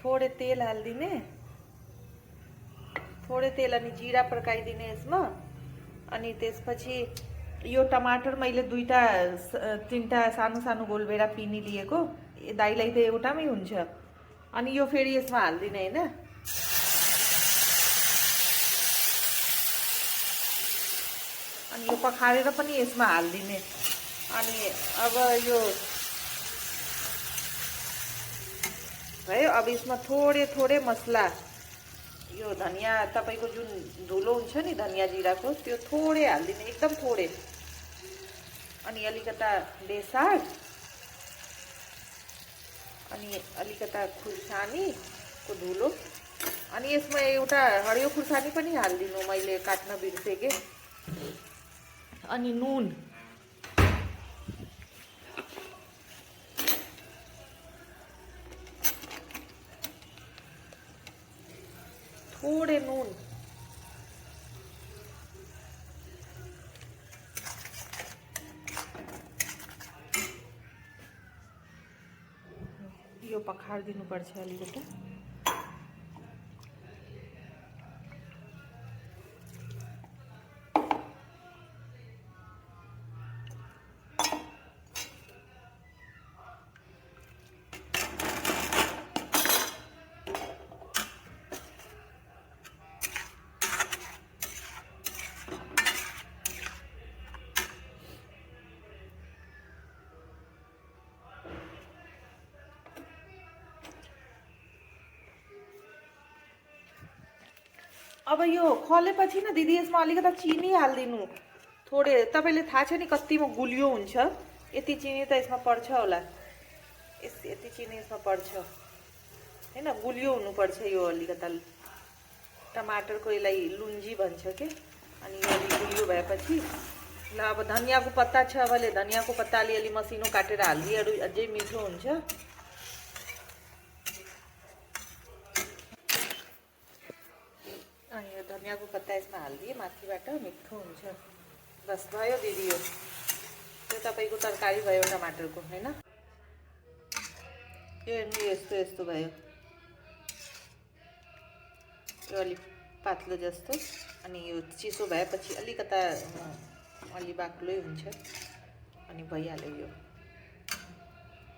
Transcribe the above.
थोड़े तेल हालिदिने, थोड़े तेल अनि जिरा पड्काइदिने यसमा। अनि त्यसपछि यो टमाटर मैले दुईटा तीनटा सानो सानो गोलबेडा पिनी लिएको, दाइलाई त एउटामै हुन्छ। अनि यो फेरि यसमा हालिदिने हैन। अनि यो पखारेर पनि यसमा हालिदिने। अनि अब यो भयो। अब यसमा थोड़े थोड़े मसला, यो धनिया तपाईको जुन धुलो हुन्छ नि धनिया जिराको, त्यो थोड़े हालिदिने, एकदम थोड़े। अनि अलिकता बेसार, अनि अलिकता खुर्सानीको धुलो। अनि यसमा एउटा हरियो खुर्सानी पनि हालिदिनु, मैले काट्न बिर्सेके। अनि नुन, थोड़े नुन। यो पखार दिनुपर्छ अलिकति। अब यो खलेपछि न दिदी यसमा अलिकता चिनी हालिदिनु थोड़े। तपाईले थाहा छ नि कतिमा गुलियो हुन्छ। यति चिनी त यसमा पर्छ होला, यति चिनी यसमा पर्छ हैन। गुलियो हुनुपर्छ यो अलिकता। टमाटरको यसलाई लुन्जी भन्छ के। अनि यो अलि गुलियो भएपछि ल अब धनियाको पत्ता छ भने धनियाको पत्ता अलि मसिनो काटेर हालिदिए अझै मिठो हुन्छ। अनि यो धनियाको पत्ता यसमा हालिदिए माथिबाट मिठो हुन्छ। बस भयो दिदी, यो तपाईको तरकारी भयो टमाटरको हैन। यो यस्तो यस्तो भयो, यो अलि पातलो जस्तो। अनि यो चिसो भएपछि अलिकता अलि बाक्लै हुन्छ। अनि भइहाल्यो यो।